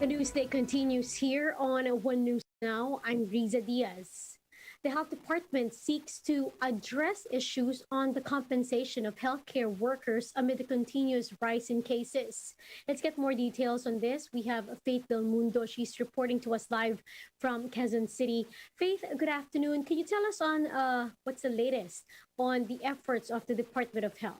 The Newsday continues here on One News Now. I'm Riza Diaz. The Health Department seeks to address issues on the compensation of healthcare workers amid the continuous rise in cases. Let's get more details on this. We have Faith Del Mundo. She's reporting to us live from Quezon City. Faith, good afternoon. Can you tell us on what's the latest on the efforts of the Department of Health?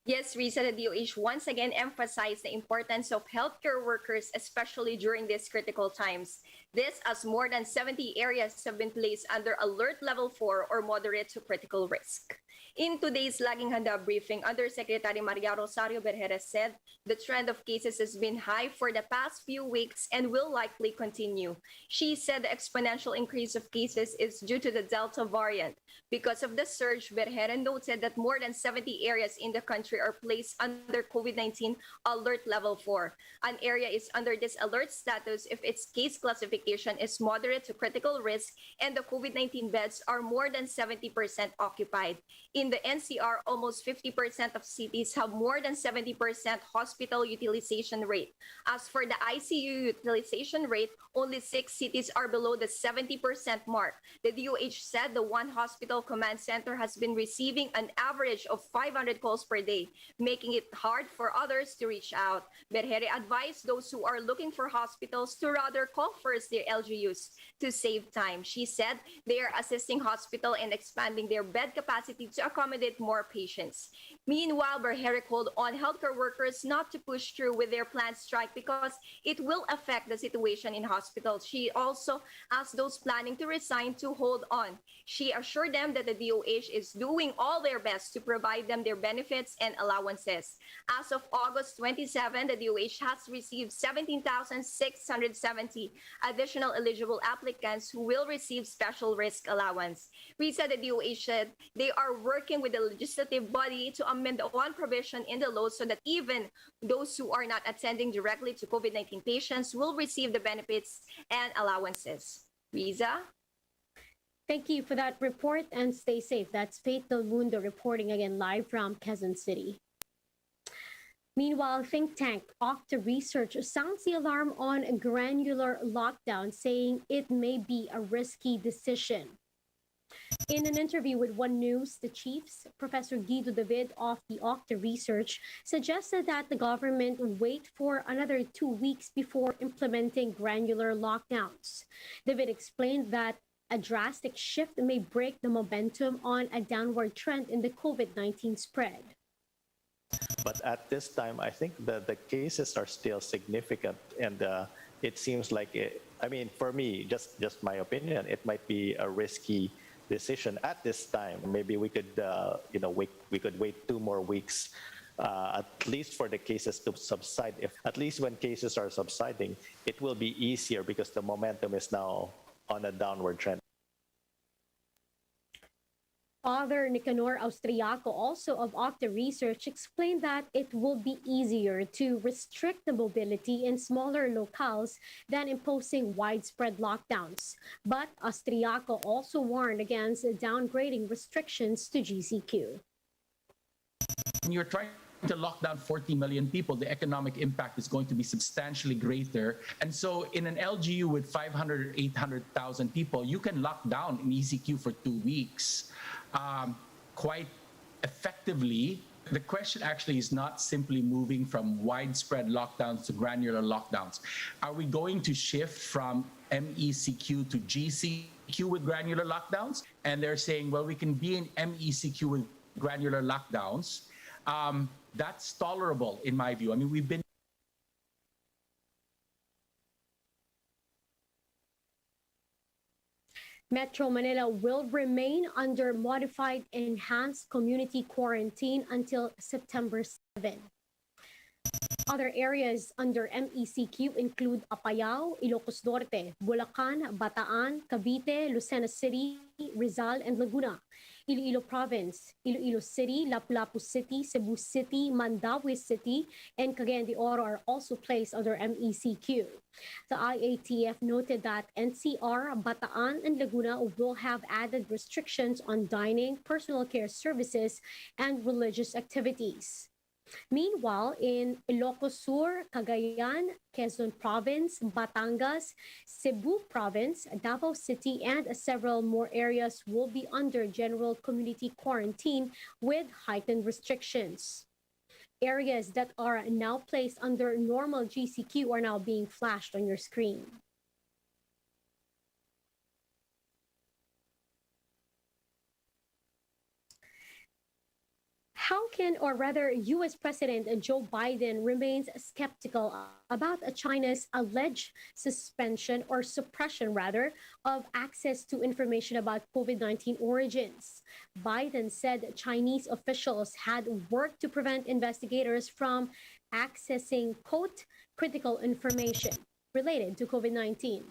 Yes, Risa, the DOH once again emphasized the importance of healthcare workers, especially during these critical times. This as more than 70 areas have been placed under alert level 4 or moderate to critical risk. In today's Laging Handa briefing, Undersecretary Maria Rosario Berjera said the trend of cases has been high for the past few weeks and will likely continue. She said the exponential increase of cases is due to the Delta variant. Because of the surge, Berjera noted that more than 70 areas in the country are placed under COVID-19 alert level 4. An area is under this alert status if its case classification is moderate to critical risk and the COVID-19 beds are more than 70% occupied. In the NCR, almost 50% of cities have more than 70% hospital utilization rate. As for the ICU utilization rate, only 6 cities are below the 70% mark. The DOH said the one hospital command center has been receiving an average of 500 calls per day, making it hard for others to reach out. Berjera advised those who are looking for hospitals to rather call first their LGUs to save time. She said they are assisting hospital in expanding their bed capacity to accommodate more patients. Meanwhile, Berjera called on healthcare workers not to push through with their planned strike because it will affect the situation in hospitals. She also asked those planning to resign to hold on. She assured them that the DOH is doing all their best to provide them their benefits and allowances. As of August 27, the DOH has received 17,670 additional eligible applicants who will receive special risk allowance. Risa, the DOH said they are working with the legislative body to amend one provision in the law so that even those who are not attending directly to COVID-19 patients will receive the benefits and allowances. Riza? Thank you for that report and stay safe. That's Faith Del Mundo reporting again live from Quezon City. Meanwhile, think tank Octa Research sounds the alarm on granular lockdown, saying it may be a risky decision. In an interview with One News, the chiefs, Professor Guido David of the Octa Research, suggested that the government wait for another 2 weeks before implementing granular lockdowns. David explained that a drastic shift may break the momentum on a downward trend in the COVID-19 spread. But at this time, I think that the cases are still significant, and it seems like for me, just my opinion, it might be a risky decision at this time. Maybe we could, we could wait 2 more weeks, at least for the cases to subside. If at least when cases are subsiding, it will be easier because the momentum is now on a downward trend. Father Nicanor Austriaco, also of Octa Research, explained that it will be easier to restrict the mobility in smaller locales than imposing widespread lockdowns. But Austriaco also warned against downgrading restrictions to GCQ. When you're trying to lock down 40 million people, the economic impact is going to be substantially greater. And so in an LGU with 500 or 800,000 people, you can lock down an ECQ for 2 weeks quite effectively. The question actually is not simply moving from widespread lockdowns to granular lockdowns. Are we going to shift from MECQ to GCQ with granular lockdowns? And they're saying, well, we can be in MECQ with granular lockdowns. That's tolerable in my view. I mean, we've been Metro Manila will remain under modified enhanced community quarantine until September 7. Other areas under MECQ include Apayao, Ilocos Norte, Bulacan, Bataan, Cavite, Lucena City, Rizal, and Laguna. Iloilo Province, Iloilo City, Lapu-Lapu City, Cebu City, Mandaue City, and Cagayan de Oro are also placed under MECQ. The IATF noted that NCR, Bataan, and Laguna will have added restrictions on dining, personal care services, and religious activities. Meanwhile, in Ilocos Sur, Cagayan, Quezon Province, Batangas, Cebu Province, Davao City, and several more areas will be under general community quarantine with heightened restrictions. Areas that are now placed under normal GCQ are now being flashed on your screen. How can, or rather, US President Joe Biden remains skeptical about China's alleged suspension or suppression, rather, of access to information about COVID-19 origins. Biden said Chinese officials had worked to prevent investigators from accessing, quote, critical information related to COVID-19.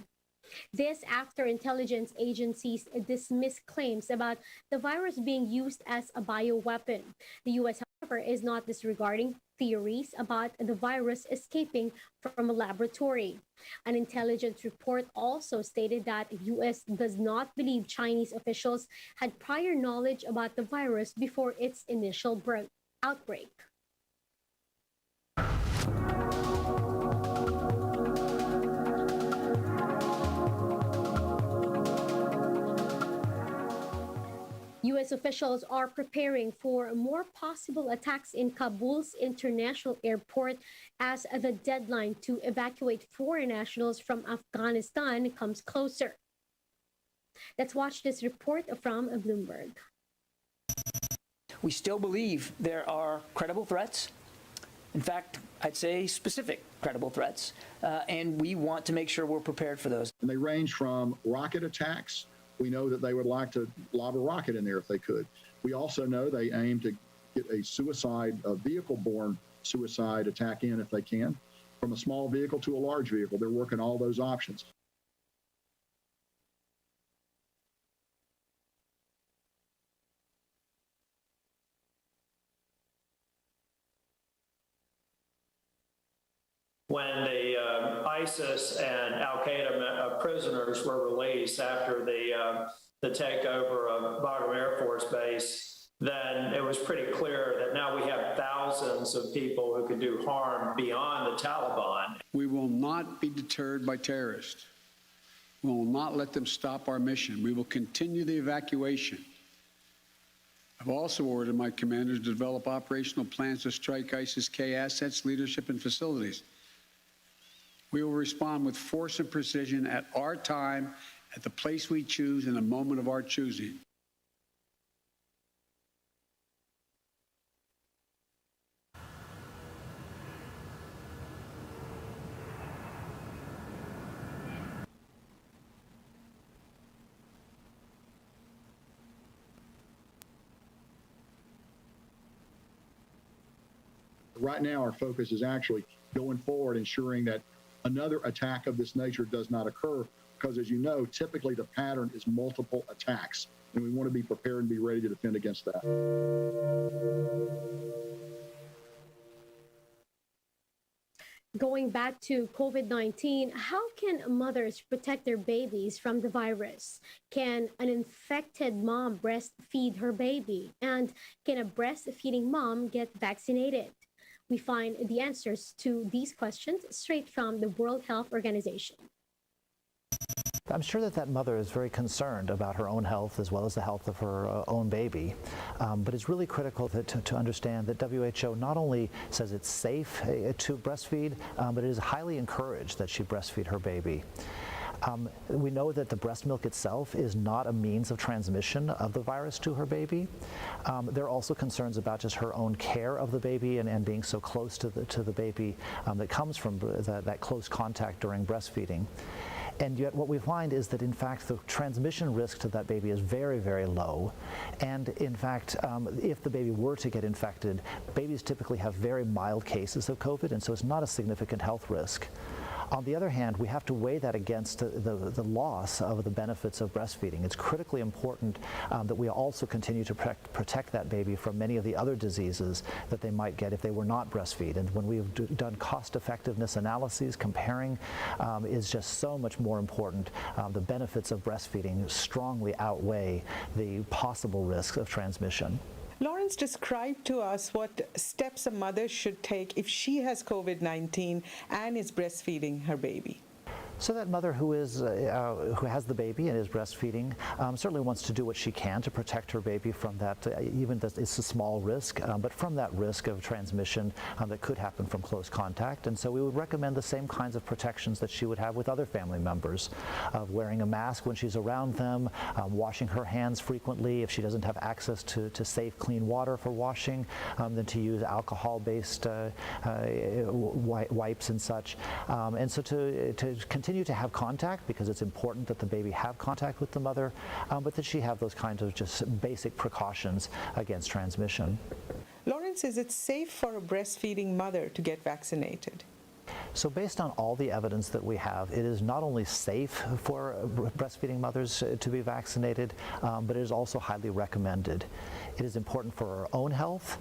This after intelligence agencies dismissed claims about the virus being used as a bioweapon. The U.S., however, is not disregarding theories about the virus escaping from a laboratory. An intelligence report also stated that the U.S. does not believe Chinese officials had prior knowledge about the virus before its initial outbreak. U.S. officials are preparing for more possible attacks in Kabul's international airport as the deadline to evacuate foreign nationals from Afghanistan comes closer. Let's watch this report from Bloomberg. We still believe there are credible threats. In fact, I'd say specific credible threats, and we want to make sure we're prepared for those. And they range from rocket attacks. We know that they would like to lob a rocket in there if they could. We also know they aim to get a vehicle-borne suicide attack in if they can, from a small vehicle to a large vehicle. They're working all those options. When the ISIS and Al-Qaeda prisoners were released after the takeover of Bagram Air Force Base, then it was pretty clear that now we have thousands of people who could do harm beyond the Taliban. We will not be deterred by terrorists. We will not let them stop our mission. We will continue the evacuation. I've also ordered my commanders to develop operational plans to strike ISIS-K assets, leadership, and facilities. We will respond with force and precision at our time, at the place we choose, in a moment of our choosing. Right now, our focus is actually going forward, ensuring that another attack of this nature does not occur, because as you know, typically the pattern is multiple attacks, and we want to be prepared and be ready to defend against that. Going back to COVID-19, how can mothers protect their babies from the virus? Can an infected mom breastfeed her baby? And can a breastfeeding mom get vaccinated? We find the answers to these questions straight from the World Health Organization. I'm sure that mother is very concerned about her own health as well as the health of her own baby. But it's really critical to understand that WHO not only says it's safe to breastfeed, but it is highly encouraged that she breastfeed her baby. We know that the breast milk itself is not a means of transmission of the virus to her baby. There are also concerns about just her own care of the baby and being so close to the baby that comes from that close contact during breastfeeding. And yet what we find is that, in fact, the transmission risk to that baby is very, very low. And in fact, if the baby were to get infected, babies typically have very mild cases of COVID, and so it's not a significant health risk. On the other hand, we have to weigh that against the loss of the benefits of breastfeeding. It's critically important that we also continue to protect that baby from many of the other diseases that they might get if they were not breastfed. And when we've done cost-effectiveness analyses, comparing is just so much more important. The benefits of breastfeeding strongly outweigh the possible risks of transmission. Lawrence, describe to us what steps a mother should take if she has COVID-19 and is breastfeeding her baby. So that mother who has the baby and is breastfeeding certainly wants to do what she can to protect her baby from that, even though it's a small risk, but from that risk of transmission that could happen from close contact. And so we would recommend the same kinds of protections that she would have with other family members, of wearing a mask when she's around them, washing her hands frequently if she doesn't have access to safe, clean water for washing, then to use alcohol-based wipes and such. And so to continue to have contact, because it's important that the baby have contact with the mother, but that she have those kinds of just basic precautions against transmission. Lawrence, is it safe for a breastfeeding mother to get vaccinated? So based on all the evidence that we have, it is not only safe for breastfeeding mothers to be vaccinated, but it is also highly recommended. It is important for her own health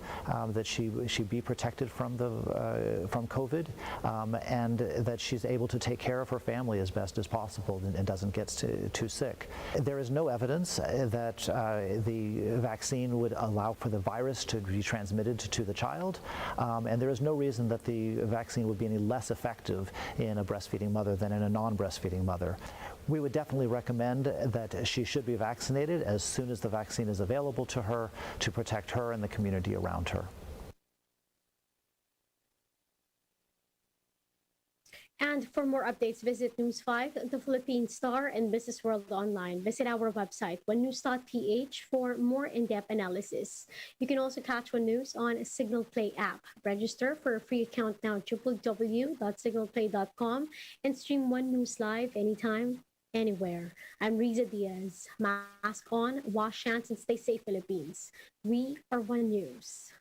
that she be protected from COVID, and that she's able to take care of her family as best as possible and doesn't get too sick. There is no evidence that the vaccine would allow for the virus to be transmitted to the child, and there is no reason that the vaccine would be any less effective in a breastfeeding mother than in a non-breastfeeding mother. We would definitely recommend that she should be vaccinated as soon as the vaccine is available to her to protect her and the community around her. And for more updates, visit News 5, The Philippine Star, and Business World Online. Visit our website, onenews.ph, for more in-depth analysis. You can also catch One News on a Signal Play app. Register for a free account now at www.signalplay.com and stream One News live anytime, anywhere. I'm Riza Diaz. Mask on, wash hands, and stay safe, Philippines. We are One News.